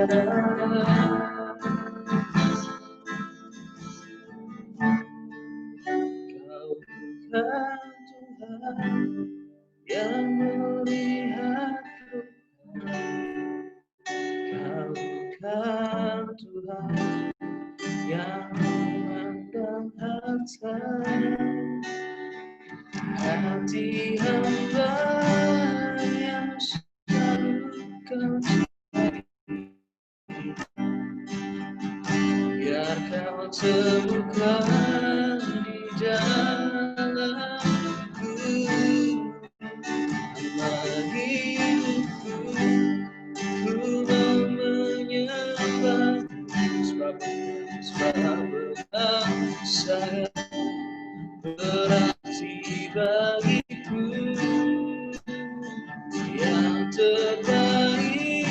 yang melihatku, Kau bukan Tuhan yang memandang harta, hati hamba yang selalu Kau cintai, biar Kau temukan di dalamku. Hidupku, ku mau menyembah, sebab sangat berarti bagiku. Yang terbaik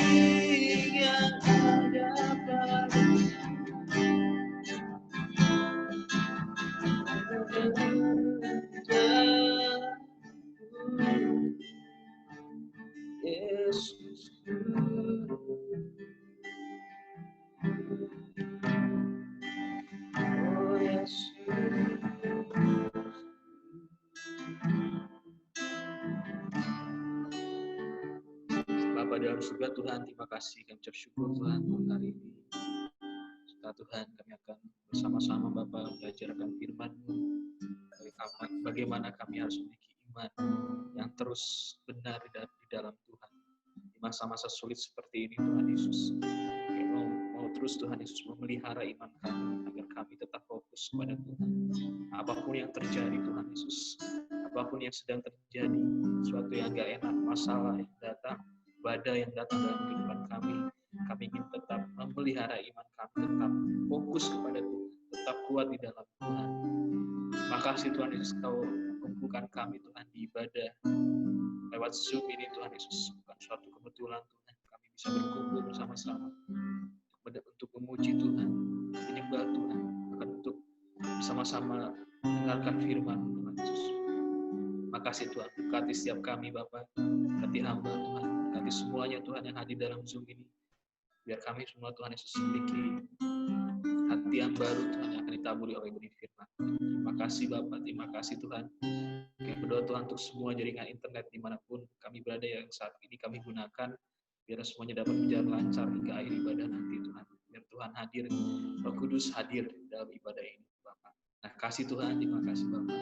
yang ada padamu, Yesusku. Oh Yesus. Bapa dalam surga, Tuhan, terima kasih, kami ucap syukur Tuhan untuk hari ini. Setelah Tuhan, kami akan bersama-sama Bapa belajar akan firman-Mu, bagaimana kami harus memiliki iman yang terus benar di dalam Tuhan. Di masa-masa sulit seperti ini Tuhan Yesus, kami mau terus Tuhan Yesus memelihara iman kami agar kami tetap fokus kepada Tuhan. Apapun yang terjadi Tuhan Yesus, apapun yang sedang terjadi, sesuatu yang gak enak, masalah yang datang, badai yang datang dalam kehidupan kami ingin tetap memelihara iman kami, tetap fokus kepada Tuhan, tetap kuat di dalam Tuhan. Makasih Tuhan Yesus, Kau kumpulkan kami Tuhan di ibadah lewat Zoom ini Tuhan Yesus. Bukan suatu kebetulan Tuhan, kami bisa berkumpul bersama-sama untuk memuji Tuhan, menyembah Tuhan, bahkan untuk bersama-sama mendengarkan firman Tuhan Yesus. Makasih Tuhan, berkati setiap kami Bapa, berkati hamba Tuhan, berkati semuanya Tuhan yang hadir dalam Zoom ini. Biar kami semua Tuhan Yesus memiliki hati yang baru Tuhan yang akan ditaburi oleh benih firman. Terima kasih Bapak, terima kasih Tuhan. Kami berdoa Tuhan untuk semua jaringan internet dimanapun kami berada yang saat ini kami gunakan. Biar semuanya dapat berjalan lancar hingga akhir ibadah nanti Tuhan. Biar Tuhan hadir, Roh Kudus hadir dalam ibadah ini Bapak. Nah kasih Tuhan, terima kasih Bapak.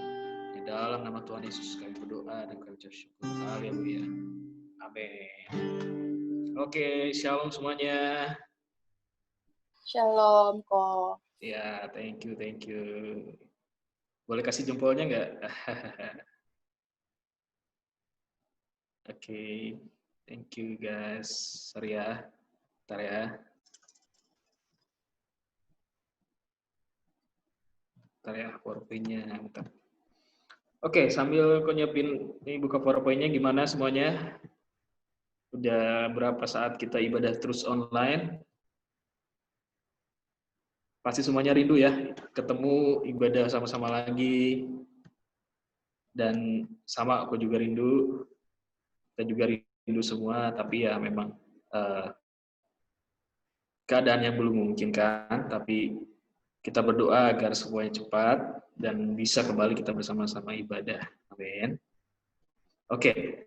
Di dalam nama Tuhan Yesus kami berdoa dan kami ucap syukur. Haleluya. Amin. Oke, shalom semuanya. Shalom, Ko. Ya, thank you. Boleh kasih jempolnya nggak? Oke, thank you guys. Sorry ya, bentar ya. Bentar ya, PowerPoint-nya. Bentar. Oke, sambil kau nyiapin ini buka PowerPoint-nya gimana semuanya? Udah berapa saat kita ibadah terus online? Pasti semuanya rindu ya, ketemu ibadah sama-sama lagi. Dan sama aku juga rindu, kita juga rindu semua, tapi ya memang keadaan yang belum memungkinkan, tapi kita berdoa agar semuanya cepat dan bisa kembali kita bersama-sama ibadah. Amin. Oke.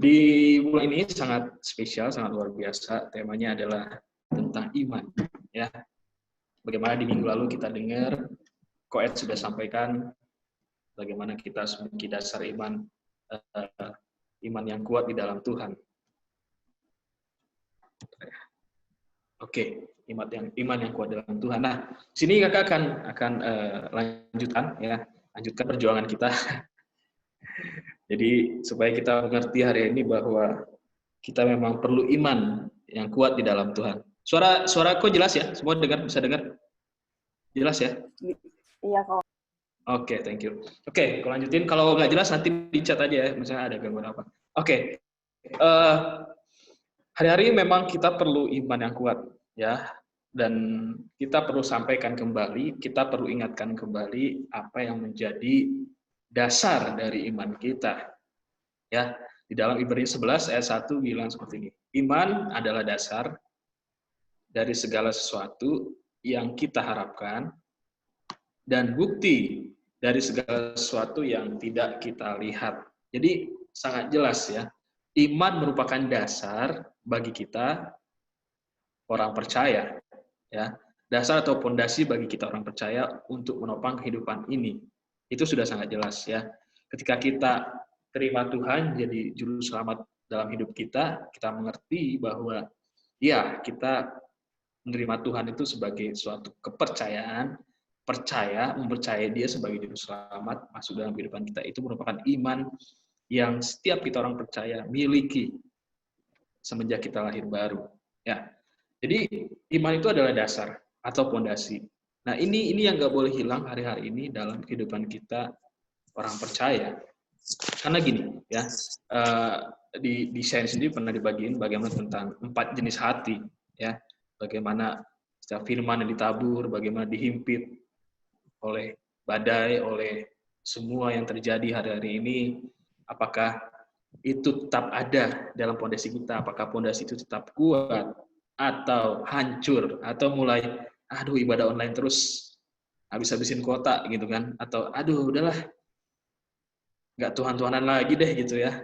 Di bulan ini sangat spesial, sangat luar biasa. Temanya adalah tentang iman. Ya, bagaimana di minggu lalu kita dengar, Koed sudah sampaikan bagaimana kita memiliki dasar iman yang kuat di dalam Tuhan. Oke, iman yang kuat dalam Tuhan. Nah, sini kakak akan lanjutkan perjuangan kita. Jadi supaya kita mengerti hari ini bahwa kita memang perlu iman yang kuat di dalam Tuhan. Suaraku jelas ya? Semua bisa dengar? Jelas ya? Iya, Kak. Oke, thank you. Oke, kalau lanjutin. Kalau nggak jelas nanti di chat aja ya, misalnya ada gangguan apa. Oke. Hari-hari memang kita perlu iman yang kuat ya. Dan kita perlu sampaikan kembali, kita perlu ingatkan kembali apa yang menjadi dasar dari iman kita. Ya, di dalam Ibrani 11 ayat 1 bilang seperti ini. Iman adalah dasar dari segala sesuatu yang kita harapkan dan bukti dari segala sesuatu yang tidak kita lihat. Jadi sangat jelas ya, iman merupakan dasar bagi kita orang percaya, ya, dasar atau pondasi bagi kita orang percaya untuk menopang kehidupan ini. Itu sudah sangat jelas ya. Ketika kita terima Tuhan jadi juru selamat dalam hidup kita mengerti bahwa ya kita menerima Tuhan itu sebagai suatu kepercayaan, mempercayai Dia sebagai juru selamat masuk dalam kehidupan kita. Itu merupakan iman yang setiap kita orang percaya miliki semenjak kita lahir baru. Ya, jadi iman itu adalah dasar atau pondasi. Nah ini yang nggak boleh hilang hari-hari ini dalam kehidupan kita orang percaya. Karena gini ya, di saya sendiri pernah dibagiin bagaimana tentang 4 jenis hati ya, bagaimana setiap firman yang ditabur, bagaimana dihimpit oleh badai, oleh semua yang terjadi hari-hari ini, apakah itu tetap ada dalam pondasi kita, apakah pondasi itu tetap kuat atau hancur, atau mulai aduh ibadah online terus habis-habisin kuota gitu kan, atau aduh udahlah nggak Tuhan-Tuhanan lagi deh gitu ya.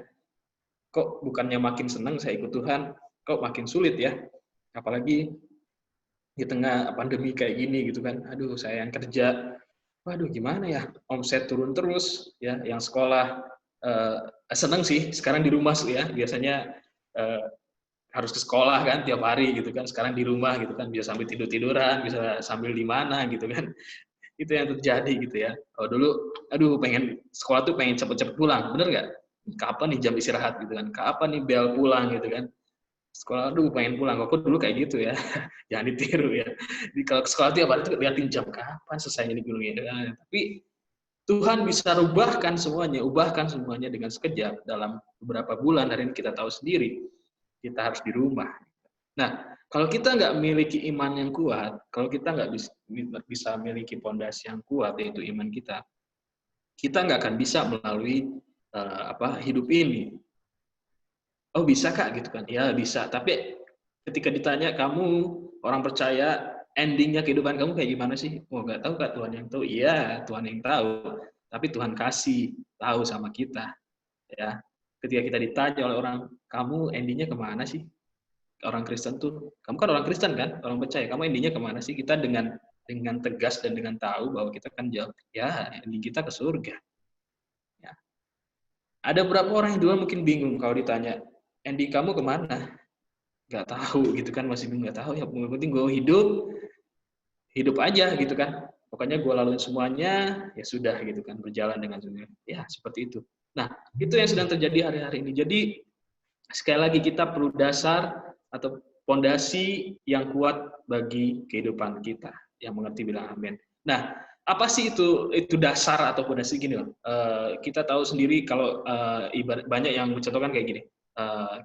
Kok bukannya makin senang saya ikut Tuhan, kok makin sulit ya. Apalagi di tengah pandemi kayak gini gitu kan. Aduh, saya yang kerja, waduh gimana ya, omset turun terus ya, yang sekolah seneng sih sekarang di rumah ya, biasanya harus ke sekolah kan tiap hari gitu kan, sekarang di rumah gitu kan, bisa sambil tidur-tiduran, bisa sambil di mana gitu kan. Itu yang terjadi gitu ya. Oh dulu, aduh pengen sekolah tuh pengen cepet-cepet pulang, bener nggak? Kapan nih jam istirahat gitu kan? Kapan nih bel pulang gitu kan? Sekolah, aduh pengen pulang. Kok dulu kayak gitu ya? Jangan ditiru ya. Jadi kalau ke sekolah tiap hari tuh liatin jam kapan selesainya di gunung ya. Tapi Tuhan bisa ubahkan semuanya dengan sekejap dalam beberapa bulan. Hari ini kita tahu sendiri, kita harus di rumah. Nah, kalau kita nggak memiliki iman yang kuat, kalau kita nggak bisa memiliki pondasi yang kuat, yaitu iman kita nggak akan bisa melalui hidup ini. Oh bisa Kak gitu kan? Ya bisa. Tapi ketika ditanya kamu orang percaya, endingnya kehidupan kamu kayak gimana sih? Oh nggak tahu Kak, Tuhan yang tahu. Iya Tuhan yang tahu. Tapi Tuhan kasih tahu sama kita. Ya. Ketika kita ditanya oleh orang, kamu endingnya kemana sih? Orang Kristen tuh, kamu kan orang Kristen kan, orang percaya, kamu endingnya kemana sih? Kita dengan tegas dan dengan tahu bahwa kita kan jawab, ya ending kita ke surga. Ya. Ada beberapa orang yang dulu mungkin bingung kalau ditanya, ending kamu kemana? Gak tahu gitu kan, masih bingung, gak tahu ya, yang penting gue hidup aja gitu kan. Pokoknya gue laluin semuanya, ya sudah gitu kan, berjalan dengan sendiri. Ya seperti itu. Nah itu yang sedang terjadi hari-hari ini. Jadi sekali lagi kita perlu dasar atau pondasi yang kuat bagi kehidupan kita. Yang mengerti bilang amin. Nah, apa sih itu dasar atau pondasi gini loh. Kita tahu sendiri kalau banyak yang mencontohkan kayak gini.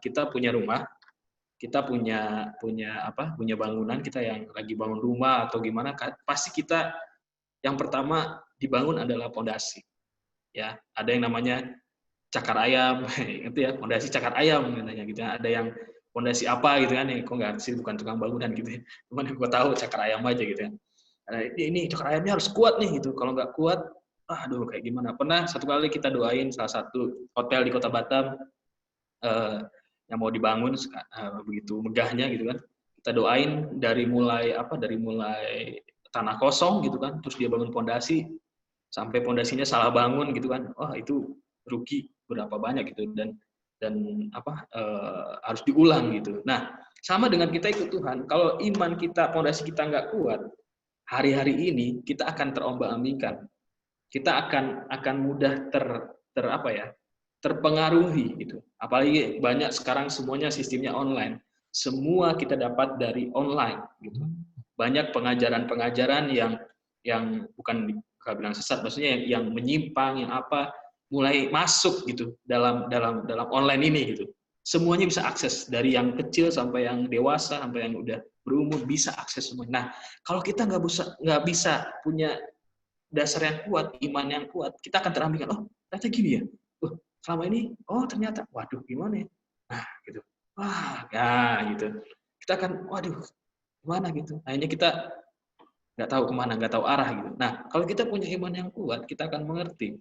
Kita punya rumah, kita punya bangunan, kita yang lagi bangun rumah atau gimana, pasti kita yang pertama dibangun adalah pondasi. Ya, ada yang namanya cakar ayam, itu ya, pondasi cakar ayam katanya gitu. Ada yang pondasi apa gitu kan, kok nggak sih, bukan tukang bangunan gitu ya. Cuman gue tahu cakar ayam aja gitu ya. Ini cakar ayamnya harus kuat nih gitu. Kalau nggak kuat, aduh kayak gimana. Pernah satu kali kita doain salah satu hotel di Kota Batam yang mau dibangun begitu megahnya gitu kan. Kita doain dari mulai tanah kosong gitu kan, terus dia bangun pondasi sampai pondasinya salah bangun gitu kan. Wah, itu rugi berapa banyak gitu dan harus diulang gitu. Nah, sama dengan kita ikut Tuhan, kalau iman kita, pondasi kita nggak kuat, hari-hari ini kita akan terombang-ambingkan. Kita akan mudah terpengaruhi gitu. Apalagi banyak sekarang semuanya sistemnya online. Semua kita dapat dari online gitu. Banyak pengajaran-pengajaran yang bukan bilang sesat, maksudnya yang menyimpang, yang mulai masuk gitu dalam online ini gitu. Semuanya bisa akses, dari yang kecil sampai yang dewasa sampai yang udah berumur bisa akses semua. Nah, kalau kita nggak bisa punya dasar yang kuat, iman yang kuat, kita akan terambingkan. Oh, ternyata gini ya. Selama ini, oh ternyata, waduh gimana ya? Nah, gitu. ya gitu. Kita akan, waduh, gimana gitu. Akhirnya kita nggak tahu kemana, nggak tahu arah gitu. Nah, kalau kita punya iman yang kuat, kita akan mengerti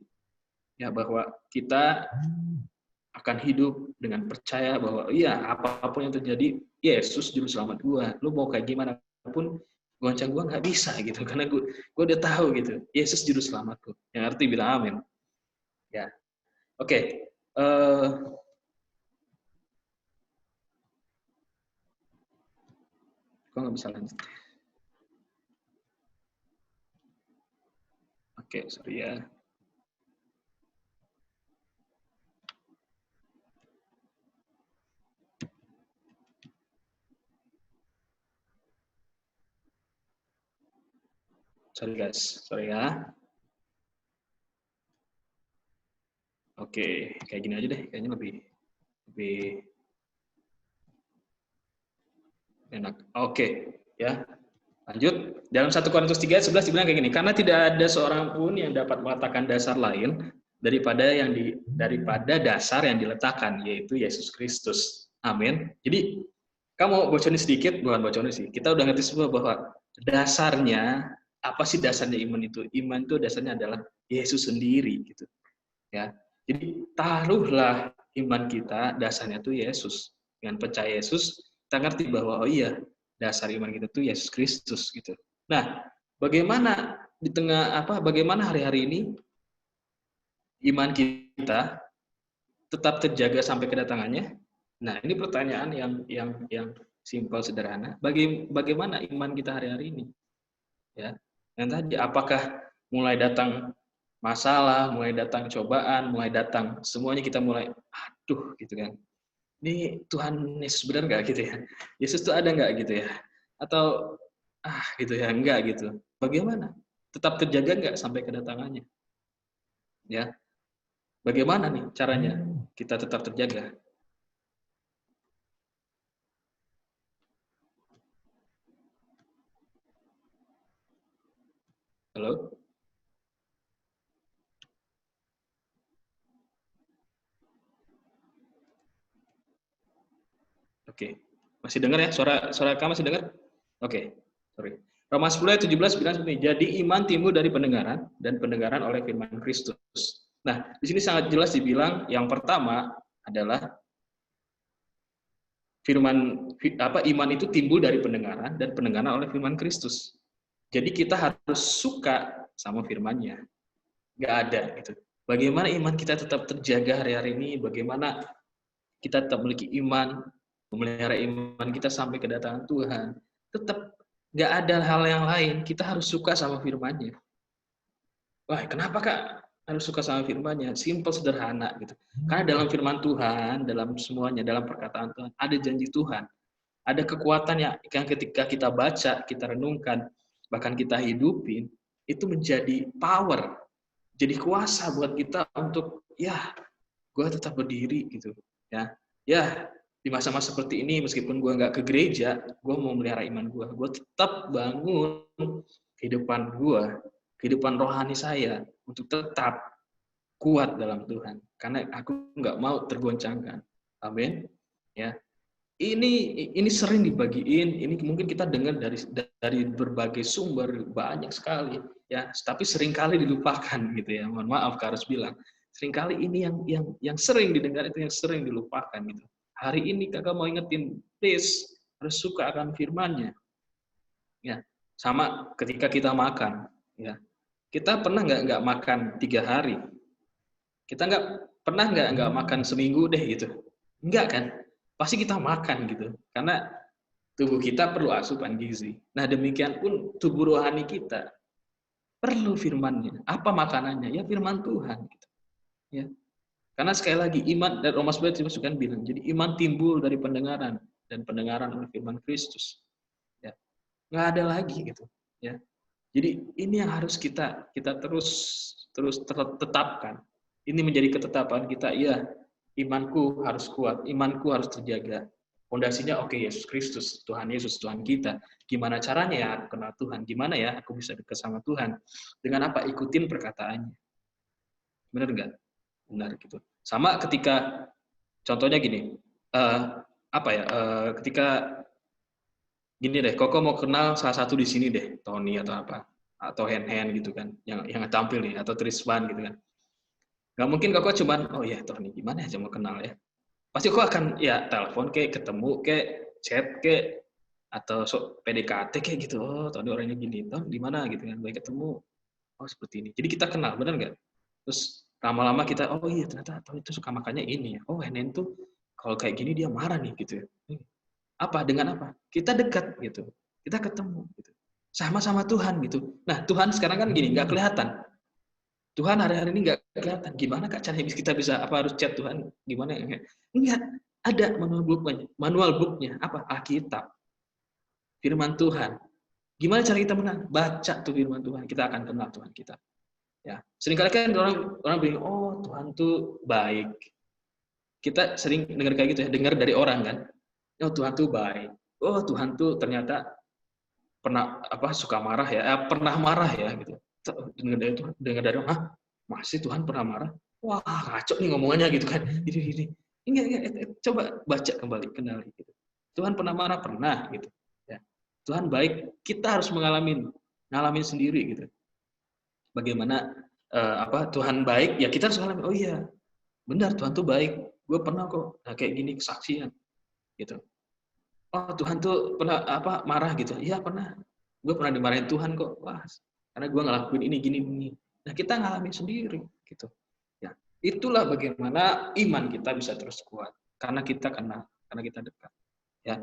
ya bahwa kita akan hidup dengan percaya bahwa iya apapun yang terjadi, Yesus juru selamat gua. Lu mau kayak gimana pun goncang gua nggak bisa gitu karena gua udah tahu gitu. Yesus juru selamatku. Yang arti bilang amin. Ya. Oke. Gua nggak bisa lanjut. Oke, sorry ya. Sorry guys, sorry ya. Oke, kayak gini aja deh, kayaknya lebih enak. Oke, ya. Lanjut. Dalam 1 Korintus 3:11 dibilang kayak gini, karena tidak ada seorang pun yang dapat meletakkan dasar lain daripada dasar yang diletakkan, yaitu Yesus Kristus. Amin. Jadi, kamu bocorin sedikit, bukan bocorin sih. Kita udah ngerti semua bahwa dasarnya, apa sih dasarnya iman itu? Iman itu dasarnya adalah Yesus sendiri gitu. Ya. Jadi taruhlah iman kita dasarnya itu Yesus. Dengan percaya Yesus, kita ngerti bahwa oh iya, dasar iman kita itu Yesus Kristus gitu. Nah, bagaimana di tengah bagaimana hari-hari ini iman kita tetap terjaga sampai kedatangannya? Nah, ini pertanyaan yang simpel sederhana. Bagaimana iman kita hari-hari ini? Ya. Yang tadi apakah mulai datang masalah, mulai datang cobaan, mulai datang semuanya kita mulai aduh gitu kan. Ini Tuhan Yesus benar nggak gitu ya? Yesus tuh ada nggak gitu ya? Atau gitu ya, enggak gitu. Bagaimana? Tetap terjaga nggak sampai kedatangannya? Ya, bagaimana nih caranya kita tetap terjaga? Halo? Oke. Masih dengar ya? Suara kamu masih dengar? Oke. Sorry. Roma 10 ayat 17 bilang seperti ini, jadi iman timbul dari pendengaran dan pendengaran oleh firman Kristus. Nah, di sini sangat jelas dibilang yang pertama adalah iman itu timbul dari pendengaran dan pendengaran oleh firman Kristus. Jadi kita harus suka sama firman-Nya. Nggak ada gitu. Bagaimana iman kita tetap terjaga hari-hari ini? Bagaimana kita tetap memiliki iman, memelihara iman kita sampai kedatangan Tuhan? Tetap nggak ada hal yang lain. Kita harus suka sama firman-Nya. Wah, kenapa Kak harus suka sama firman-Nya? Simple, sederhana gitu. Karena dalam firman Tuhan, dalam semuanya, dalam perkataan Tuhan, ada janji Tuhan. Ada kekuatan yang ketika kita baca, kita renungkan, bahkan kita hidupin, itu menjadi power, jadi kuasa buat kita untuk ya, gue tetap berdiri gitu, ya di masa-masa seperti ini meskipun gue nggak ke gereja, gue mau melihara iman gue tetap bangun kehidupan rohani saya untuk tetap kuat dalam Tuhan, karena aku nggak mau tergoncangkan, amin, ya. Ini sering dibagiin, ini mungkin kita dengar dari berbagai sumber banyak sekali ya, tapi seringkali dilupakan gitu ya. Mohon maaf Kak harus bilang. Seringkali ini yang sering didengar itu yang sering dilupakan gitu. Hari ini Kakak mau ingetin, please harus suka akan firman-Nya. Ya. Sama ketika kita makan ya. Kita pernah nggak makan 3 hari? Kita pernah nggak makan seminggu deh gitu. Enggak kan? Pasti kita makan gitu. Karena tubuh kita perlu asupan gizi. Nah, demikian pun tubuh rohani kita perlu firman-Nya. Apa makanannya? Ya firman Tuhan gitu. Ya. Karena sekali lagi iman, dan Roma 11 kan bilang, jadi iman timbul dari pendengaran dan pendengaran oleh firman Kristus. Ya. Nggak ada lagi gitu, ya. Jadi ini yang harus kita terus tetapkan. Ini menjadi ketetapan kita, ya, imanku harus kuat, imanku harus terjaga. Fondasinya oke, Yesus Kristus, Tuhan Yesus, Tuhan kita. Gimana caranya ya aku kenal Tuhan? Gimana ya aku bisa dekat sama Tuhan? Dengan apa? Ikutin perkataannya. Benar nggak? Benar gitu. Sama ketika, contohnya gini, ketika gini deh, Koko mau kenal salah satu di sini deh, Tony atau apa, atau Hen gitu kan, yang tampil nih, atau Triswan gitu kan. Nggak mungkin Koko cuman, oh ya Tony gimana aja mau kenal ya. Pasti Koko akan ya telepon kayak ketemu kayak chat kayak atau PDKT kayak gitu. Oh Tony orangnya gini, Tony di mana gitu kan, baik ketemu. Oh seperti ini. Jadi kita kenal, benar nggak? Terus lama-lama kita, oh iya ternyata Tony itu suka makannya ini ya. Oh Hen tuh kalau kayak gini dia marah nih gitu ya. Apa? Dengan apa? Kita dekat gitu. Kita ketemu gitu. Sama-sama Tuhan gitu. Nah, Tuhan sekarang kan gini, nggak kelihatan. Tuhan hari-hari ini nggak kelihatan. Gimana Kak caranya kita bisa harus chat Tuhan? Gimana ya? Enggak. Ada manual booknya. Apa? Alkitab. Firman Tuhan. Gimana cara kita menang? Baca tuh firman Tuhan. Kita akan kenal Tuhan kita. Ya. Seringkali kan orang bilang, oh Tuhan tuh baik. Kita sering dengar kayak gitu ya. Dengar dari orang kan. Oh Tuhan tuh baik. Oh Tuhan tuh ternyata pernah suka marah ya, pernah marah ya gitu. Dengar dari orang, masih Tuhan pernah marah? Wah ngaco nih ngomongannya gitu kan. Ini. Coba baca kembali, kenali gitu. Tuhan pernah marah, pernah gitu. Ya. Tuhan baik, kita harus ngalamin sendiri gitu. Bagaimana Tuhan baik, ya kita harus ngalamin. Oh iya, benar Tuhan tuh baik. Gue pernah kok kayak gini kesaksian gitu. Oh Tuhan tuh pernah marah gitu. Iya pernah. Gue pernah dimarahin Tuhan kok. Wah, karena gue ngelakuin ini gini. Nah kita ngalamin sendiri gitu. Ya, itulah bagaimana iman kita bisa terus kuat karena kita kenal, karena kita dekat. Ya.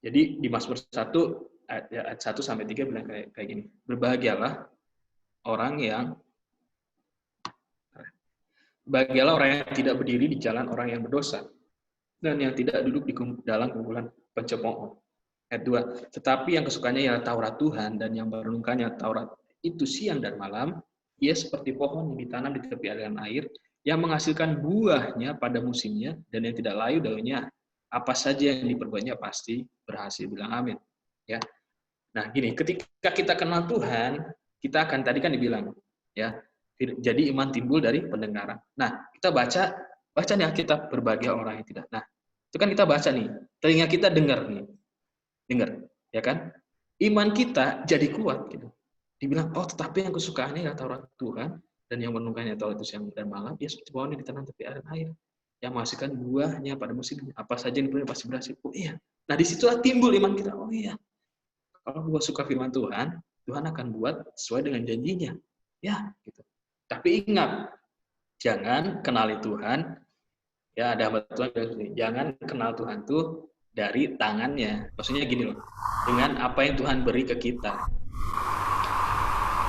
Jadi di Mazmur 1 ayat 1 sampai 3 bilang kayak gini. Berbahagialah orang yang tidak berdiri di jalan orang yang berdosa dan yang tidak duduk dalam kumpulan pencemooh. Ayat 2, tetapi yang kesukaannya ialah Taurat Tuhan dan yang merenungkannya Taurat itu siang dan malam, ia seperti pohon yang ditanam di tepi aliran air, yang menghasilkan buahnya pada musimnya dan yang tidak layu daunnya. Apa saja yang diperbuatnya pasti berhasil. Bilang amin. Ya. Nah, gini, ketika kita kenal Tuhan, kita akan tadi kan dibilang, ya. Jadi iman timbul dari pendengaran. Nah, kita baca nih Alkitab, berbahagia orang yang tidak. Nah, itu kan kita baca nih, telinga kita dengar nih. Dengar, ya kan? Iman kita jadi kuat gitu. Dibilang, oh tetapi yang kesukaannya adalah Taurat Tuhan dan yang merenungkannya Taurat itu siang dan malam, dia seperti pohon yang ditanam tepi aliran air yang menghasilkan buahnya pada musimnya. Apa saja yang diperbuat pasti berhasil. Oh iya. Nah disitulah timbul iman kita. Oh iya. Kalau gua suka firman Tuhan, Tuhan akan buat sesuai dengan janjinya. Ya, gitu. Tapi ingat, jangan kenali Tuhan. Ya, ada hamba Tuhan, jangan kenal Tuhan tuh dari tangannya. Maksudnya gini loh, dengan apa yang Tuhan beri ke kita.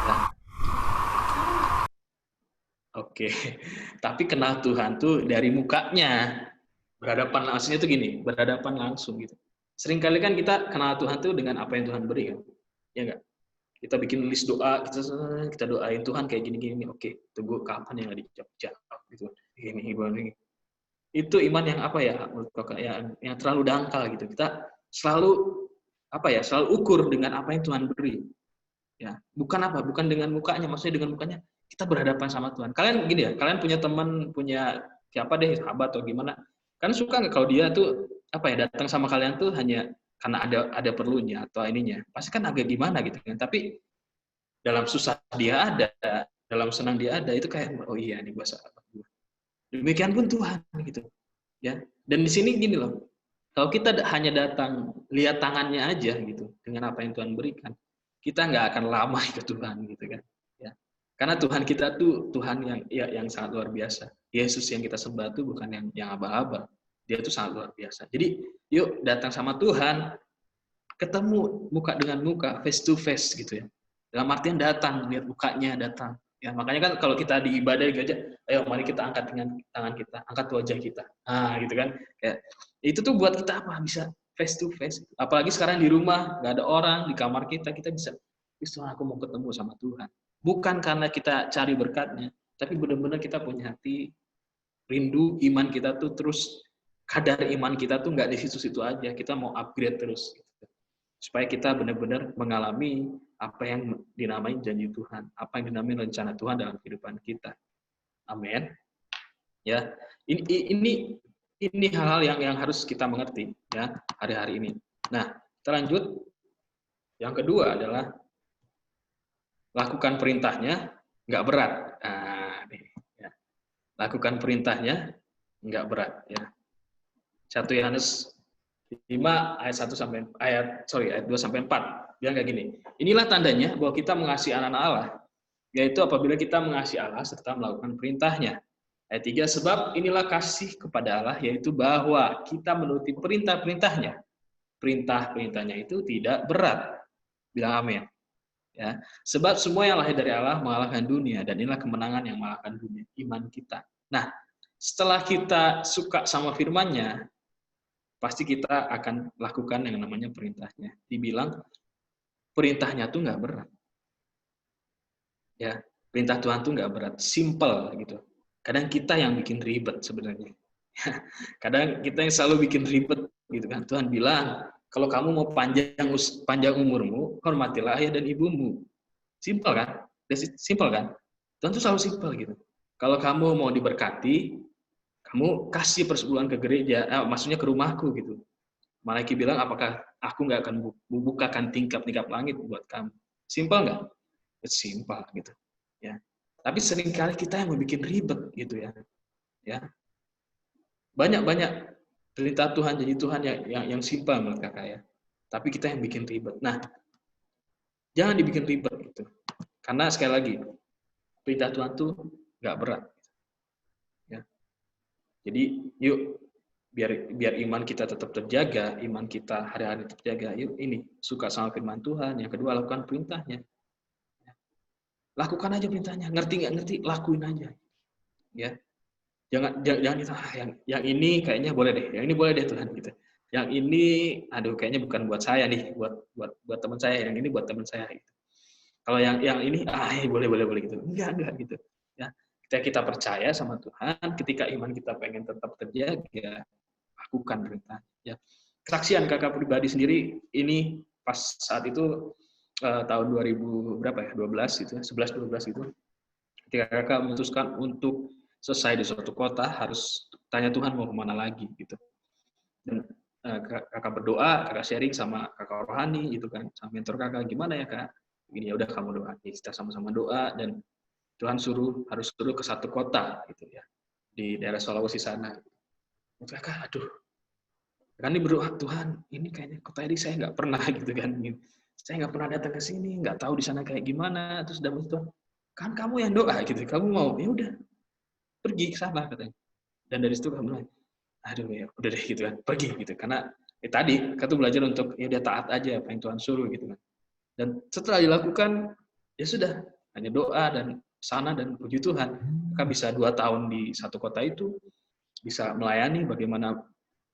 Nah, oke. Tapi kenal Tuhan tuh dari mukanya. Berhadapan langsungnya tuh gini, berhadapan langsung gitu. Seringkali kan kita kenal Tuhan tuh dengan apa yang Tuhan beri kan. Ya enggak? Kita bikin list doa, kita doain Tuhan kayak gini-gini. Oke, tunggu kapan yang dijawab gitu. Gini. Itu iman yang yang terlalu dangkal gitu. Kita selalu selalu ukur dengan apa yang Tuhan beri. Ya, bukan dengan mukanya, maksudnya dengan mukanya kita berhadapan sama Tuhan. Kalian gini ya, kalian punya teman, punya siapa deh, sahabat atau gimana? Kan suka nggak kalau dia tuh datang sama kalian tuh hanya karena ada perlunya atau ininya. Pasti kan agak gimana gitu kan. Tapi dalam susah dia ada, dalam senang dia ada, itu kayak oh iya nih gua sahabat gua. Demikian pun Tuhan gitu. Ya. Dan di sini gini loh. Kalau kita hanya datang lihat tangannya aja gitu dengan apa yang Tuhan berikan, kita nggak akan lama ikut Tuhan gitu kan. Ya. Karena Tuhan kita tuh Tuhan yang sangat luar biasa. Yesus yang kita sembah tuh bukan yang abal-abal. Dia tuh sangat luar biasa. Jadi yuk datang sama Tuhan, ketemu muka dengan muka, face to face gitu ya. Dalam artian datang, lihat mukanya, datang. Ya, makanya kan kalau kita di ibadah di gereja, ayo mari kita angkat dengan tangan kita, angkat wajah kita. Nah, gitu kan. Kayak itu tuh buat kita apa? Bisa face to face. Apalagi sekarang di rumah, nggak ada orang, di kamar kita bisa, Tuhan aku mau ketemu sama Tuhan. Bukan karena kita cari berkatnya, tapi benar-benar kita punya hati rindu, iman kita tuh terus, kadar iman kita tuh nggak di situ-situ aja, kita mau upgrade terus. Supaya kita benar-benar mengalami apa yang dinamai janji Tuhan, apa yang dinamai rencana Tuhan dalam kehidupan kita. Amin. Ya, ini Ini hal-hal yang harus kita mengerti ya hari-hari ini. Nah, kita lanjut. Yang kedua adalah lakukan perintahnya nggak berat. Nah, nih, ya. Lakukan perintahnya nggak berat ya. 1 Yohanes 5 ayat 1 sampai ayat 2 sampai 4. Bilang kayak gini. Inilah tandanya bahwa kita mengasihi anak-anak Allah, yaitu apabila kita mengasihi Allah serta melakukan perintahnya. Ayat 3, sebab inilah kasih kepada Allah, yaitu bahwa kita menuruti perintah-perintahnya. Perintah-perintahnya itu tidak berat. Bilang amin. Ya, sebab semua yang lahir dari Allah mengalahkan dunia, dan inilah kemenangan yang mengalahkan dunia, iman kita. Nah, setelah kita suka sama firman-Nya, pasti kita akan lakukan yang namanya perintahnya. Dibilang perintahnya tuh nggak berat. Ya, perintah Tuhan tuh nggak berat, simple gitu. Kadang kita yang bikin ribet sebenarnya. Kadang kita yang selalu bikin ribet gitu kan. Tuhan bilang, kalau kamu mau panjang umurmu, hormatilah ayah dan ibumu. Simple kan? Simple kan? Tuhan tuh selalu simple gitu. Kalau kamu mau diberkati, kamu kasih persepuluhan ke gereja, maksudnya ke rumahku gitu. Malaikat bilang, apakah aku nggak akan membukakan tingkap-tingkap langit buat kamu? Simple nggak? It's simple gitu. Ya. Tapi seringkali kita yang membuat ribet gitu ya. Ya. Banyak perintah Tuhan jadi Tuhan yang simpel menurut kakak ya. Tapi kita yang bikin ribet. Nah, jangan dibikin ribet gitu. Karena sekali lagi, perintah Tuhan tuh nggak berat. Ya. Jadi yuk biar iman kita tetap terjaga, iman kita hari-hari terjaga. Yuk ini suka sama firman Tuhan. Yang kedua lakukan perintahnya. Lakukan aja perintahnya. Ngerti nggak ngerti, lakuin aja. Ya. Jangan itu yang ini kayaknya boleh deh, yang ini boleh deh Tuhan gitu. Yang ini aduh kayaknya bukan buat saya nih, buat teman saya, yang ini buat teman saya gitu. Kalau yang ini boleh gitu. Enggak gitu. Ya. Kita percaya sama Tuhan, ketika iman kita pengen tetap terjaga, lakukan perintah ya. Kesaksian kakak pribadi sendiri ini pas saat itu tahun 2000 berapa ya? 12 itu, 11 12 itu. Ketika kakak memutuskan untuk selesai di suatu kota, harus tanya Tuhan mau kemana lagi gitu. Dan kakak berdoa, kakak sharing sama kakak rohani gitu kan, sama mentor kakak, gimana ya kak? Gini ya udah kamu doa, kita sama-sama doa dan Tuhan harus suruh ke satu kota gitu ya, di daerah Sulawesi sana. Itu kakak, aduh, kan ini berdoa Tuhan, ini kayaknya kota ini saya nggak pernah gitu kan, saya nggak pernah datang ke sini, nggak tahu di sana kayak gimana, terus dapat Tuhan, kan kamu yang doa gitu, kamu mau, ya udah pergi ke sana katanya. Dan dari situ kamu aduh ya udah deh gitu kan, pergi gitu. Karena tadi kita tuh belajar untuk ya udah taat aja apa yang Tuhan suruh gitu kan. Dan setelah dilakukan ya sudah, hanya doa dan sana dan puji Tuhan. Kakak bisa 2 tahun di satu kota itu, bisa melayani bagaimana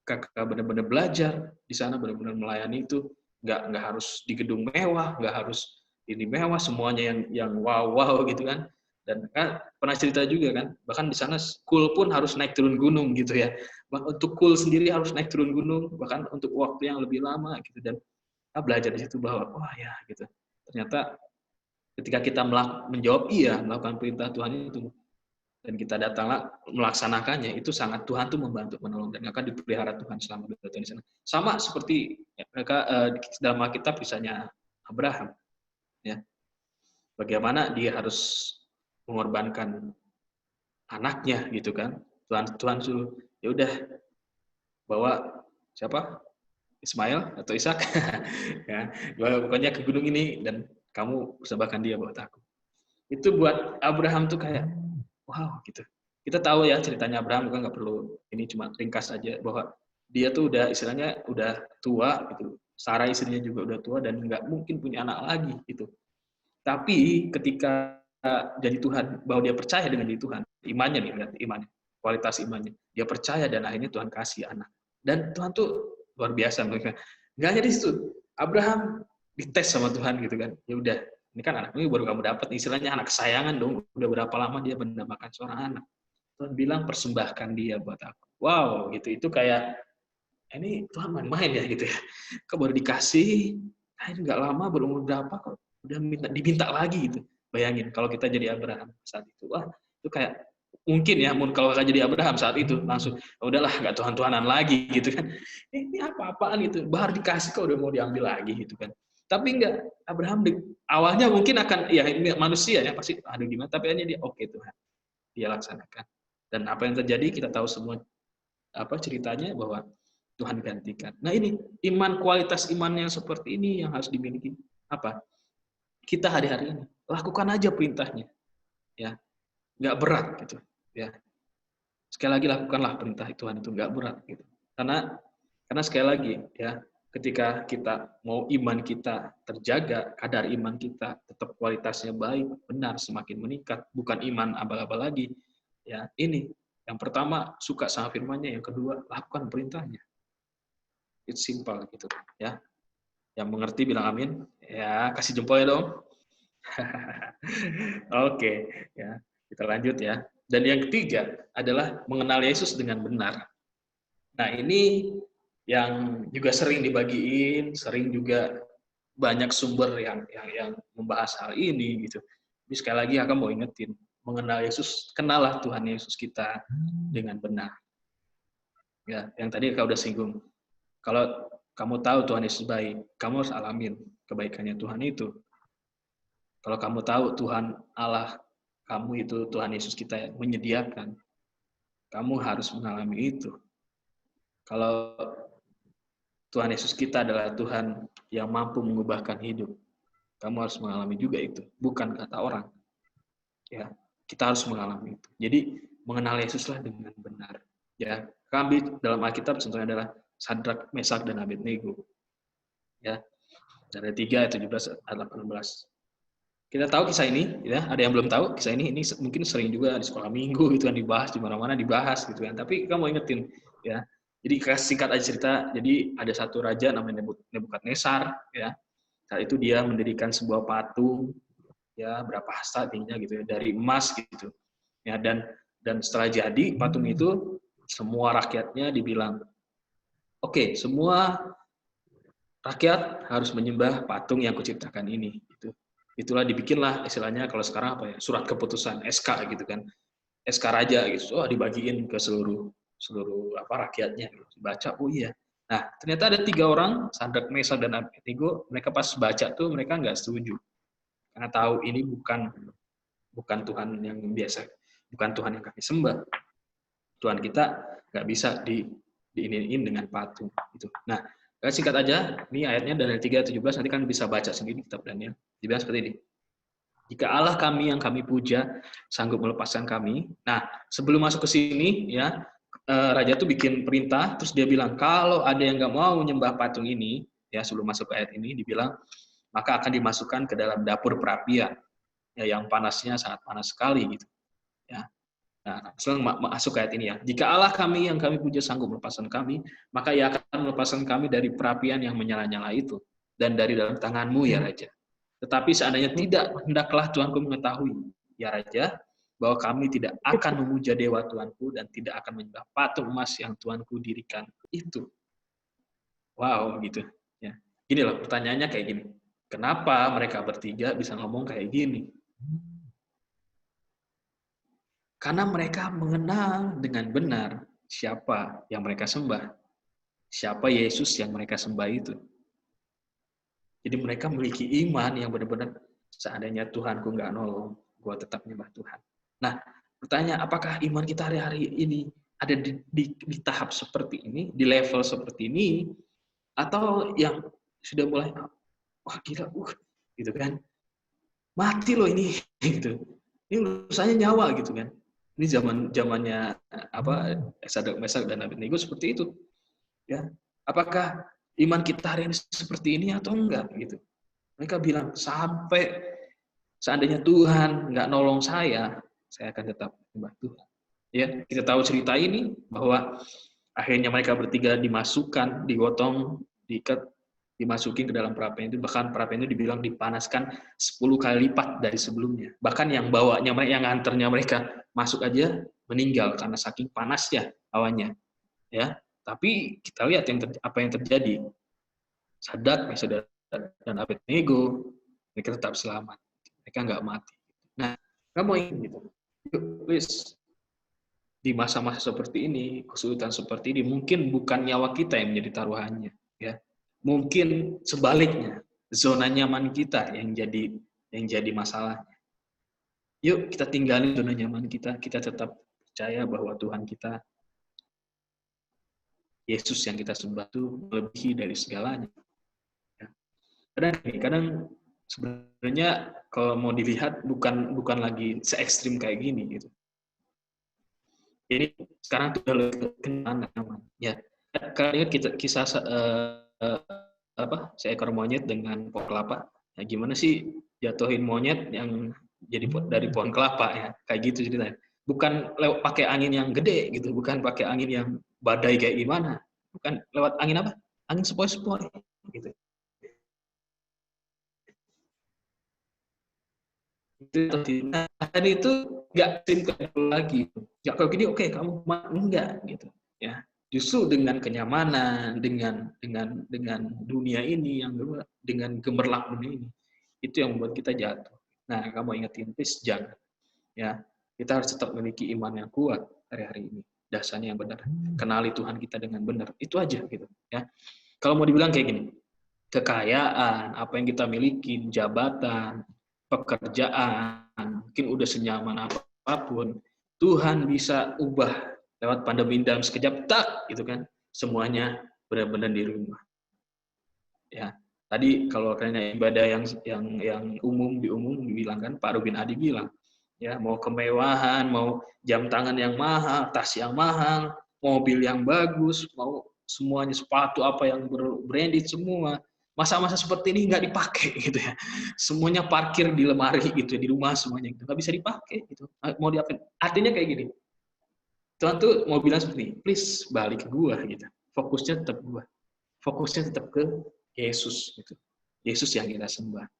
kakak benar-benar belajar di sana, benar-benar melayani itu nggak harus di gedung mewah, nggak harus ini mewah, semuanya yang wow gitu kan. Dan kan pernah cerita juga kan, bahkan di sana school pun harus naik turun gunung gitu ya. Untuk school sendiri harus naik turun gunung, bahkan untuk waktu yang lebih lama gitu. Dan kita belajar di situ bahwa wah ya gitu. Ternyata ketika kita menjawab iya melakukan perintah Tuhan itu dan kita datanglah melaksanakannya, itu sangat Tuhan tuh membantu menolong dan akan dipelihara Tuhan selama 2 tahun di sana. Sama seperti mereka dalam Alkitab kisahnya Abraham ya. Bagaimana dia harus mengorbankan anaknya gitu kan. Tuhan suruh ya udah bawa siapa? Ismail atau Ishak ya, pokoknya ke gunung ini dan kamu persembahkan dia buat aku. Itu buat Abraham tuh kayak wow gitu. Kita tahu ya ceritanya Abraham, bukan nggak perlu ini, cuma ringkas aja bahwa dia tuh udah istilahnya udah tua gitu. Sarah istrinya juga udah tua dan nggak mungkin punya anak lagi gitu. Tapi ketika jadi Tuhan, bahwa dia percaya dengan diri Tuhan, imannya nih, lihat imannya, kualitas imannya. Dia percaya dan akhirnya Tuhan kasih anak. Dan Tuhan tuh luar biasa mereka. Nggak hanya di situ, Abraham dites sama Tuhan gitu kan. Ya udah, ini kan anak ini baru kamu dapat, istilahnya anak kesayangan dong. Udah berapa lama dia mendapatkan seorang anak. Tuhan bilang persembahkan dia buat aku. Wow, gitu. Itu kayak ini Tuhan main-main ya gitu ya. Kok baru dikasih, nggak lama, baru umur berapa kok udah diminta lagi gitu. Bayangin kalau kita jadi Abraham saat itu, wah itu kayak mungkin ya, kalau kakak jadi Abraham saat itu langsung, udahlah nggak Tuhan-Tuhanan lagi gitu kan. Ini apa-apaan itu, bahar dikasih kok udah mau diambil lagi gitu kan. Tapi enggak, Abraham awalnya mungkin akan, ya ini manusia ya pasti, aduh gimana, tapi hanya dia, oke Tuhan, dia laksanakan. Dan apa yang terjadi kita tahu semua ceritanya, bahwa Tuhan gantikan. Nah ini kualitas iman yang seperti ini yang harus dimiliki kita hari-hari ini. Lakukan aja perintahnya, ya, nggak berat gitu, ya. Sekali lagi lakukanlah perintah Tuhan, itu nggak berat gitu. Karena sekali lagi ya, ketika kita mau iman kita terjaga, kadar iman kita tetap kualitasnya baik, benar, semakin meningkat, bukan iman abal-abal lagi. Ya, ini yang pertama suka sama firman-Nya, yang kedua lakukan perintahnya. It's simple gitu ya. Yang mengerti bilang amin. Ya, kasih jempol ya dong. Oke, ya. Kita lanjut ya. Dan yang ketiga adalah mengenal Yesus dengan benar. Nah, ini yang juga sering dibagiin, sering juga banyak sumber yang membahas hal ini gitu. Jadi sekali lagi aku mau ingetin, mengenal Yesus, kenallah Tuhan Yesus kita dengan benar. Ya, yang tadi kau udah singgung. Kalau kamu tahu Tuhan Yesus baik, kamu harus alamin kebaikannya Tuhan itu. Kalau kamu tahu Tuhan Allah kamu itu, Tuhan Yesus kita yang menyediakan, kamu harus mengalami itu. Kalau Tuhan Yesus kita adalah Tuhan yang mampu mengubahkan hidup, kamu harus mengalami juga itu, bukan kata orang. Ya, kita harus mengalami itu. Jadi mengenal Yesuslah dengan benar. Ya, kami dalam Alkitab contohnya adalah Sadrak, Mesak, dan Abednego. Ya, dari 3 ayat 17 ayat 18. Kita tahu kisah ini, ya. Ada yang belum tahu kisah ini mungkin sering juga di sekolah minggu gitu kan dibahas, di mana-mana dibahas gitu kan. Tapi kamu ingetin, ya. Jadi singkat aja cerita. Jadi ada satu raja namanya Nebukadnezar, ya. Saat itu dia mendirikan sebuah patung, ya, berapa hasta tingginya gitu ya, dari emas gitu. Ya, dan setelah jadi patung itu, semua rakyatnya dibilang, oke, semua rakyat harus menyembah patung yang kuciptakan ini. Itulah dibikinlah istilahnya kalau sekarang surat keputusan SK gitu kan, SK raja gitu. Dibagiin ke seluruh rakyatnya gitu. Baca, oh iya. Nah, ternyata ada 3 orang, Sadrak, Mesak, dan Abednego, mereka pas baca tuh mereka nggak setuju. Karena tahu ini bukan Tuhan yang biasa, bukan Tuhan yang kami sembah. Tuhan kita nggak bisa diiniin dengan patung gitu. Nah, singkat aja, ini ayatnya dari 3:17, nanti kan bisa baca sendiri kitab Daniel. Dibilang seperti ini. Jika Allah kami yang kami puja sanggup melepaskan kami. Nah, sebelum masuk ke sini ya, raja tuh bikin perintah, terus dia bilang kalau ada yang nggak mau nyembah patung ini, ya sebelum masuk ke ayat ini dibilang, maka akan dimasukkan ke dalam dapur perapian, ya yang panasnya sangat panas sekali gitu. Ya. Nah, langsung masuk ke ayat ini ya. Jika Allah kami yang kami puja sanggup melepaskan kami, maka Ia akan melepaskan kami dari perapian yang menyala-nyala itu dan dari dalam tanganmu ya Raja. Tetapi seandainya tidak, hendaklah Tuanku mengetahui, ya Raja, bahwa kami tidak akan memuja dewa Tuanku dan tidak akan menyembah patung emas yang Tuanku dirikan itu. Wow, gitu. Ya. Gini loh, pertanyaannya kayak gini. Kenapa mereka bertiga bisa ngomong kayak gini? Karena mereka mengenal dengan benar siapa yang mereka sembah. Siapa Yesus yang mereka sembah itu. Jadi mereka memiliki iman yang benar-benar, seandainya Tuhanku nggak nolong, gue tetap nyembah Tuhan. Nah, pertanyaan, apakah iman kita hari-hari ini ada di tahap seperti ini, di level seperti ini, atau yang sudah mulai, wah gila, gitu kan, mati loh ini, gitu. Ini urusannya nyawa gitu kan. Ini zamannya Sadrak, Mesak, dan Abednego seperti itu. Ya, apakah iman kita hari ini seperti ini atau enggak gitu? Mereka bilang sampai seandainya Tuhan nggak nolong saya akan tetap menyembah Tuhan. Ya, kita tahu cerita ini bahwa akhirnya mereka bertiga dimasukkan, digotong, diikat, dimasukin ke dalam perapian itu, bahkan perapian itu dibilang dipanaskan 10 kali lipat dari sebelumnya. Bahkan yang bawanya, yang nganternya mereka masuk aja meninggal karena saking panasnya awannya. Ya, tapi kita lihat apa yang terjadi. Sadrak, Mesak, dan Abednego, mereka tetap selamat. Mereka nggak mati. Nah, kamu ingin gitu. Yuk, please. di masa-masa seperti ini, kesulitan seperti ini, mungkin bukan nyawa kita yang menjadi taruhannya, ya. Mungkin sebaliknya, zona nyaman kita yang jadi masalah. Yuk kita tinggalin zona nyaman kita tetap percaya bahwa Tuhan kita, Yesus yang kita sembah itu melebihi dari segalanya. Ya. Kadang sebenarnya kalau mau dilihat bukan lagi se-ekstrim kayak gini gitu. Jadi sekarang tuh udah lebih ke nyaman. Ya, kalian ingat kisah seekor monyet dengan pohon kelapa. Ya, gimana sih jatuhin monyet yang jadi dari pohon kelapa ya, kayak gitu ceritanya. Bukan lewat pakai angin yang gede gitu, bukan pakai angin yang badai kayak gimana, bukan lewat angin apa? Angin sepoi-sepoi gitu. Dan itu nggak simple lagi. Ya kalau gini oke, kamu enggak gitu ya. Justru dengan kenyamanan, dengan dunia ini yang dengan gemerlap dunia ini, itu yang membuat kita jatuh. Nah, kamu ingetin, please jangan. Ya, kita harus tetap memiliki iman yang kuat hari-hari ini. Dasarnya yang benar. Kenali Tuhan kita dengan benar. Itu aja gitu. Ya, kalau mau dibilang kayak gini, kekayaan, apa yang kita miliki, jabatan, pekerjaan, mungkin udah senyaman apapun, Tuhan bisa ubah lewat pandemi dalam sekejap, tak gitu kan, semuanya benar-benar di rumah. Ya, tadi kalau kayaknya ibadah yang umum dibilang kan, Pak Rubin Adi bilang, ya mau kemewahan, mau jam tangan yang mahal, tas yang mahal, mobil yang bagus, mau semuanya sepatu apa yang branded semua, masa-masa seperti ini nggak dipakai gitu ya, semuanya parkir di lemari gitu di rumah semuanya gitu, nggak bisa dipakai gitu, mau diapain? Artinya kayak gini, Tuhan tuh mau bilang seperti ini, please balik ke gua gitu, fokusnya tetap ke Yesus gitu, Yesus yang kita sembah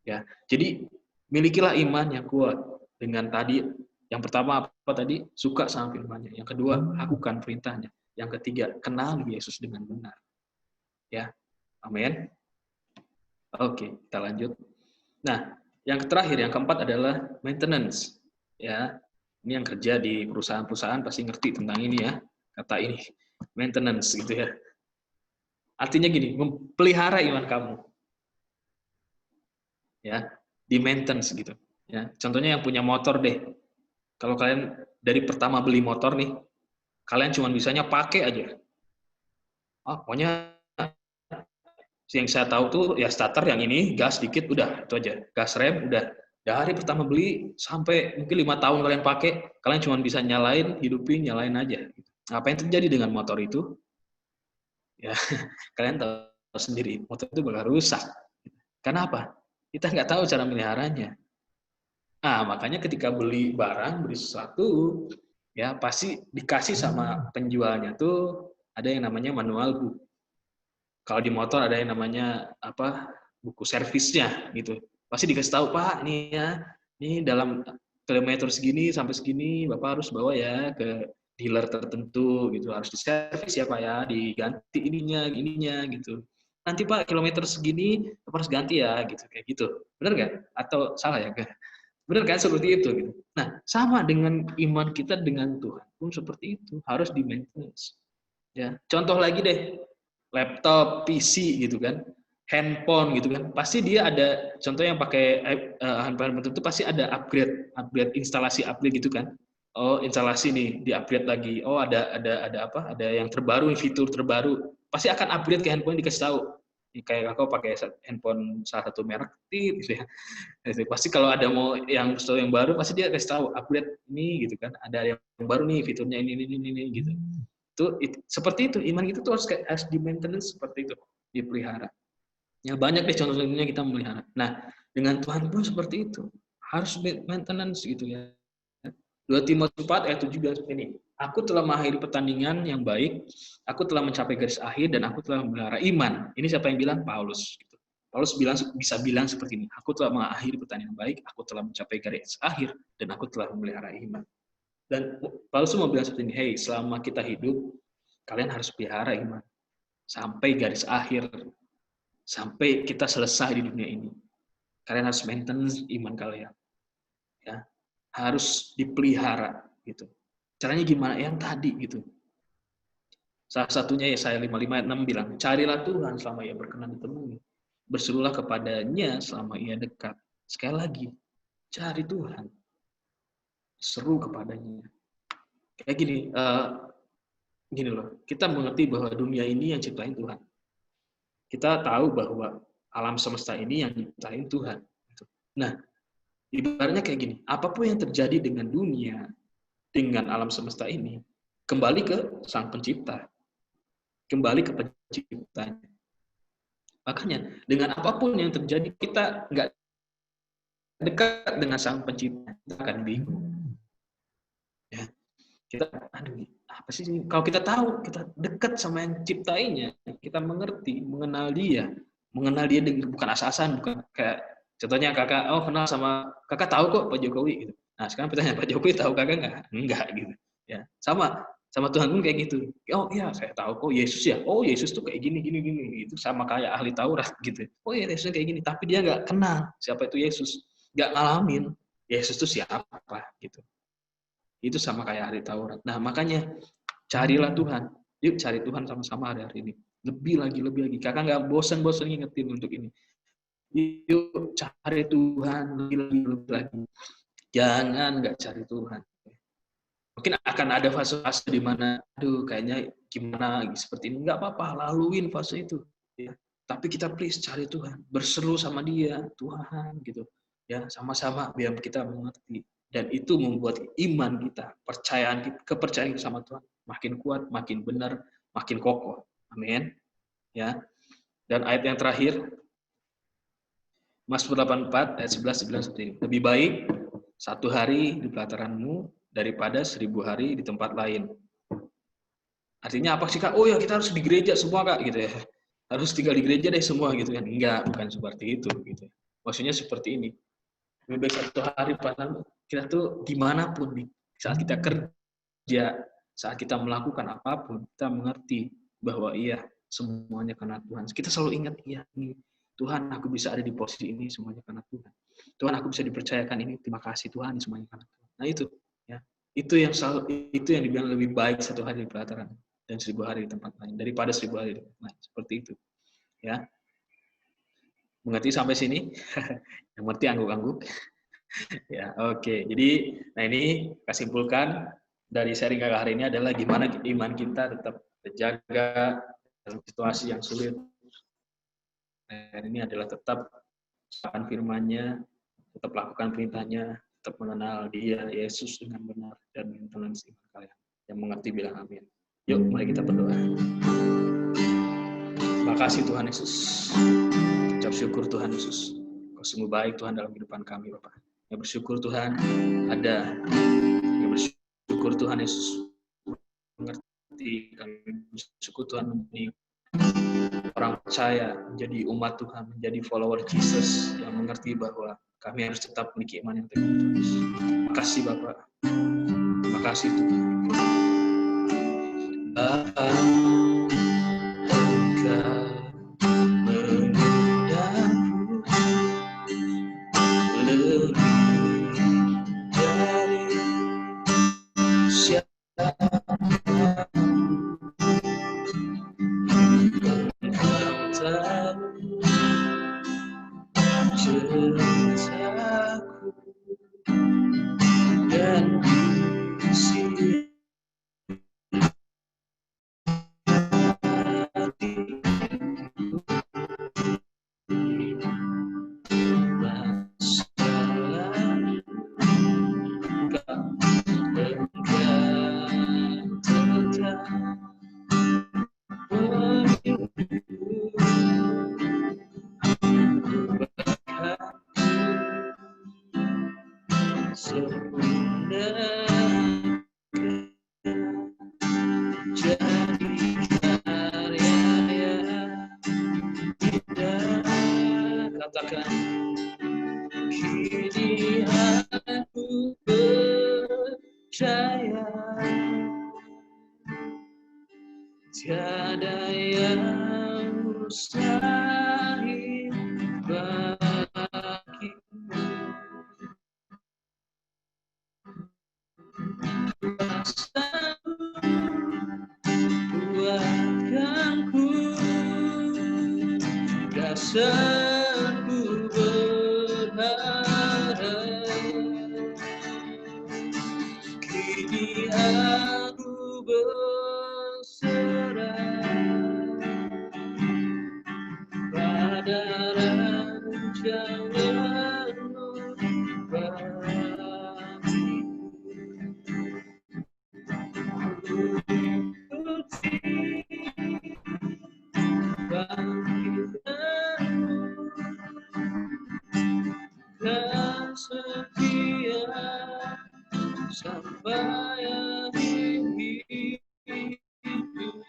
ya. Jadi milikilah iman yang kuat dengan tadi, yang pertama apa tadi, suka sama firman-Nya, yang kedua lakukan perintahnya, yang ketiga kenal Yesus dengan benar ya. Amin. Oke, kita lanjut. Nah, yang terakhir, yang keempat adalah maintenance. Ya, ini yang kerja di perusahaan-perusahaan pasti ngerti tentang ini ya, kata ini, maintenance gitu ya. Artinya gini, memelihara iman kamu. Ya, di maintenance gitu. Ya, contohnya yang punya motor deh. Kalau kalian dari pertama beli motor nih, kalian cuma bisanya pakai aja. Pokoknya yang saya tahu tuh ya starter yang ini, gas dikit udah, itu aja. Gas rem udah. Dari pertama beli sampai mungkin 5 tahun kalian pakai, kalian cuma bisa nyalain, hidupin, nyalain aja. Apa yang terjadi dengan motor itu? Ya, kalian tahu sendiri, motor itu bakal rusak. Kenapa? Kita nggak tahu cara meliharanya. Makanya ketika beli barang, beli sesuatu, ya pasti dikasih sama penjualnya tuh ada yang namanya manual book. Kalau di motor ada yang namanya buku servisnya gitu. Pasti dikasih tahu, Pak, nih ya, nih dalam kilometer segini sampai segini Bapak harus bawa ya ke dealer tertentu gitu. Harus diservis ya Pak ya, diganti ininya gitu. Nanti Pak kilometer segini Bapak harus ganti ya gitu, kayak gitu. Benar nggak? Atau salah ya? Benar kan seperti itu gitu. Nah, sama dengan iman kita dengan Tuhan pun seperti itu, harus di maintenance. Ya, contoh lagi deh, laptop, PC gitu kan, handphone gitu kan, pasti dia ada contoh yang pakai handphone tertentu pasti ada upgrade instalasi upgrade gitu kan. Oh, instalasi nih di-upgrade lagi. Oh, ada yang terbaru, fitur terbaru. Pasti akan upgrade ke handphone dikasih tahu. Kayak aku pakai handphone salah satu merek gitu ya. Pasti kalau ada mau yang baru pasti dia kasih tahu upgrade ini gitu kan. Ada yang baru nih fiturnya ini gitu. Seperti itu, iman itu tuh harus di maintenance seperti itu, dipelihara. Ya banyak deh contoh-contohnya kita melihara. Nah, dengan Tuhan pun seperti itu, harus maintenance gitu ya. 2 Timotius 4 ayat 7 bilang seperti ini, aku telah mengakhiri pertandingan yang baik, aku telah mencapai garis akhir, dan aku telah memelihara iman. Ini siapa yang bilang? Paulus. Gitu. Paulus bisa bilang seperti ini, aku telah mengakhiri pertandingan baik, aku telah mencapai garis akhir, dan aku telah memelihara iman. Dan Paulus mau bilang seperti ini, hey, selama kita hidup, kalian harus pelihara iman. Sampai garis akhir. Sampai kita selesai di dunia ini. Kalian harus maintenance iman kalian. Ya, harus dipelihara. Gitu. Caranya gimana? Yang tadi gitu. Salah satunya Yesaya 55 ayat 6 bilang, carilah Tuhan selama ia berkenan ditemui. Berserulah kepadanya selama ia dekat. Sekali lagi, cari Tuhan. Seru kepadanya. Kayak gini loh, kita mengerti bahwa dunia ini yang ciptain Tuhan. Kita tahu bahwa alam semesta ini yang diciptain Tuhan. Nah, ibaratnya kayak gini, apapun yang terjadi dengan dunia, dengan alam semesta ini, kembali ke Sang Pencipta. Kembali ke Penciptanya. Makanya, dengan apapun yang terjadi, kita nggak dekat dengan Sang Pencipta, kita akan bingung. Ya, kita, aduh, apa sih? Kalau kita tahu, kita dekat sama yang ciptainya, kita mengerti, mengenal dia dengan bukan asal-asalan, bukan kayak contohnya kakak, kenal sama kakak tahu kok Pak Jokowi gitu. Nah sekarang bertanya Pak Jokowi tahu kakak nggak? Enggak gitu. Ya sama Tuhan pun kayak gitu. Oh iya saya tahu kok Yesus ya. Oh Yesus tuh kayak gini. Itu sama kayak ahli Taurat gitu. Oh iya Yesus kayak gini. Tapi dia nggak kenal siapa itu Yesus. Nggak ngalamin Yesus tuh siapa gitu. Itu sama kayak ahli Taurat. Nah makanya carilah Tuhan. Yuk cari Tuhan sama-sama hari ini. Lebih lagi. Kakak nggak bosan-bosan ngingetin untuk ini. Yuk cari Tuhan lebih lagi. Jangan nggak cari Tuhan. Mungkin akan ada fase-fase di mana, aduh kayaknya gimana seperti ini. Nggak apa-apa, laluin fase itu. Ya. Tapi kita please cari Tuhan. Berseru sama dia, Tuhan gitu. Ya, sama-sama biar kita mengerti. Dan itu membuat iman kita, kepercayaan sama Tuhan makin kuat, makin benar, makin kokoh. Amin. Ya. Dan ayat yang terakhir, Mazmur 84 ayat 11 bilang seperti ini. Lebih baik 1 hari di pelataranmu daripada 1000 hari di tempat lain. Artinya apa sih Kak? Oh ya kita harus di gereja semua Kak gitu ya. Harus tinggal di gereja deh semua gitu kan. Enggak, bukan seperti itu gitu. Maksudnya seperti ini. Lebih baik 1 hari pelataranmu. Kita tuh dimanapun saat kita kerja, saat kita melakukan apapun, kita mengerti bahwa iya semuanya karena Tuhan. Kita selalu ingat iya nih. Tuhan, aku bisa ada di posisi ini semuanya karena Tuhan. Tuhan, aku bisa dipercayakan ini. Terima kasih Tuhan, semuanya karena Tuhan. Nah itu, ya, itu yang dibilang lebih baik 1 hari di pelataran dan 1000 hari di tempat lain daripada 1000 hari di tempat lain. Seperti itu, ya. Mengerti sampai sini? Yang mengerti angguk-angguk. Ya, oke. Jadi, nah ini kesimpulkan dari sharing kakak hari ini adalah gimana iman kita tetap terjaga dalam situasi yang sulit. Dan ini adalah tetap lakukan firman-Nya, tetap lakukan perintahnya, tetap mengenal Dia, Yesus dengan benar, dan dengan iman kalian. Yang mengerti bilang amin. Yuk, mari kita berdoa. Terima kasih Tuhan Yesus. Ucap syukur Tuhan Yesus. Kau sungguh baik Tuhan dalam kehidupan kami, Bapak. Yang bersyukur Tuhan ada. Yang bersyukur Tuhan Yesus mengerti. Kami bersyukur Tuhan menjadi orang percaya, menjadi umat Tuhan, menjadi follower Jesus yang mengerti bahwa kami harus tetap memiliki iman yang teguh. Terima kasih Bapak. Terima kasih Tuhan. Engkau mengundangku lebih dari siapa. Cintaku dan kasih kini aku percaya tiada yang mustahil bagimu. Rasaku berharap, kini aku berserah pada rancangan-Mu bagiku. Bangkitanmu dan setia sampai akhir hidup.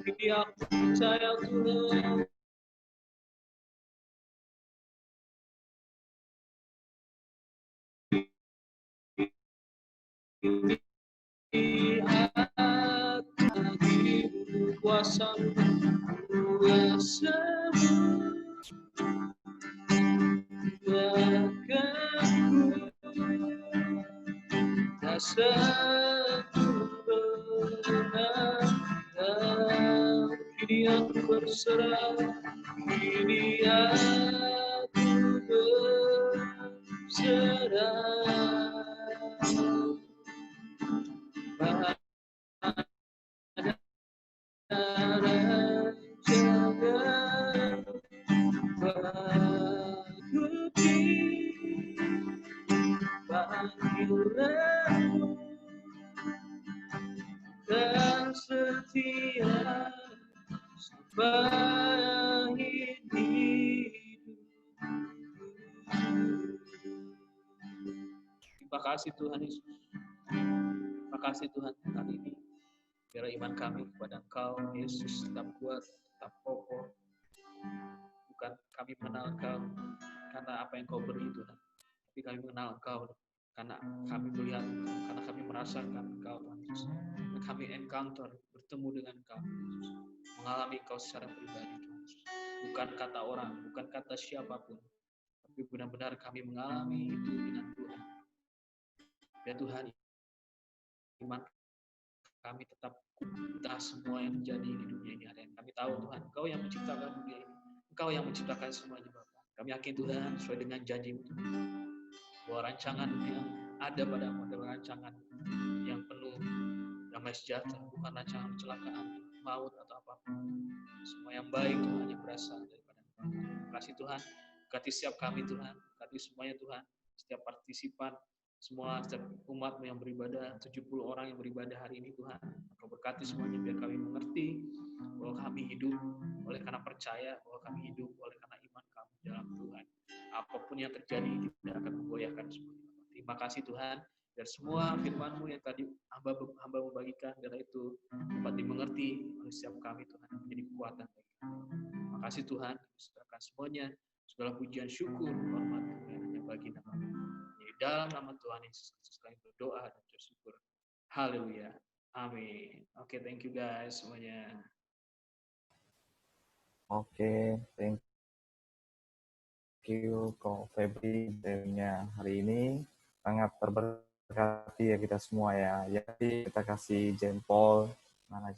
Kini aku percaya Tuhan, kuasa-Mu, kuasa-Mu bagaiku, rasaku berharap, kini aku berserah, kini aku berserah pada rancangan mengikuti panggilan-Mu dan setia sampai akhir hidup. Terima kasih Tuhan Yesus. Terima kasih Tuhan hari ini. Biar iman kami kepada Engkau, Yesus, tetap kuat, tetap kokoh. Bukan kami mengenal Engkau karena apa yang Kau beri Tuhan, tapi kami mengenal Engkau karena kami melihat Engkau, karena kami merasakan Engkau Tuhan Yesus. Dan kami encounter, bertemu dengan Engkau Yesus, mengalami Engkau secara pribadi Tuhan Yesus. Bukan kata orang, bukan kata siapapun, tapi benar-benar kami mengalami itu dengan Tuhan. Ya Tuhan, iman kami tetap entah semua yang terjadi di dunia ini hari ini. Kami tahu Tuhan, Engkau yang menciptakan dunia ini. Engkau yang menciptakan semuanya Bapak. Kami yakin Tuhan, sesuai dengan janji-Mu Tuhan, bahwa rancangan yang ada padamu adalah rancangan yang penuh damai sejahtera, bukan rancangan kecelakaan, maut atau apapun. Semua yang baik Tuhan yang berasal daripada Engkau. Terima kasih Tuhan, berkati setiap kami Tuhan, berkati semuanya Tuhan, setiap partisipan, semua setiap umat-Mu yang beribadah, 70 orang yang beribadah hari ini Tuhan. Kau berkati semuanya biar kami mengerti bahwa kami hidup oleh karena percaya, bahwa kami hidup oleh karena iman kami dalam Tuhan. Apapun yang terjadi tidak akan menggoyahkan semuanya. Terima kasih Tuhan, dan semua firman-Mu yang tadi hamba membagikan, biar itu dapat dimengerti oleh setiap kami Tuhan, menjadi kekuatan bagi kami. Terima kasih Tuhan, serahkan semuanya, segala pujian, syukur, hormat, hanya bagi nama-Mu. Di dalam nama Tuhan Yesus Kristus kami berdoa dan bersyukur. Haleluya. Amin. Oke, thank you guys semuanya. Oke, thank you Ko Febri dari hari ini. Sangat terberkati ya kita semua ya. Jadi kita kasih jempol. Mana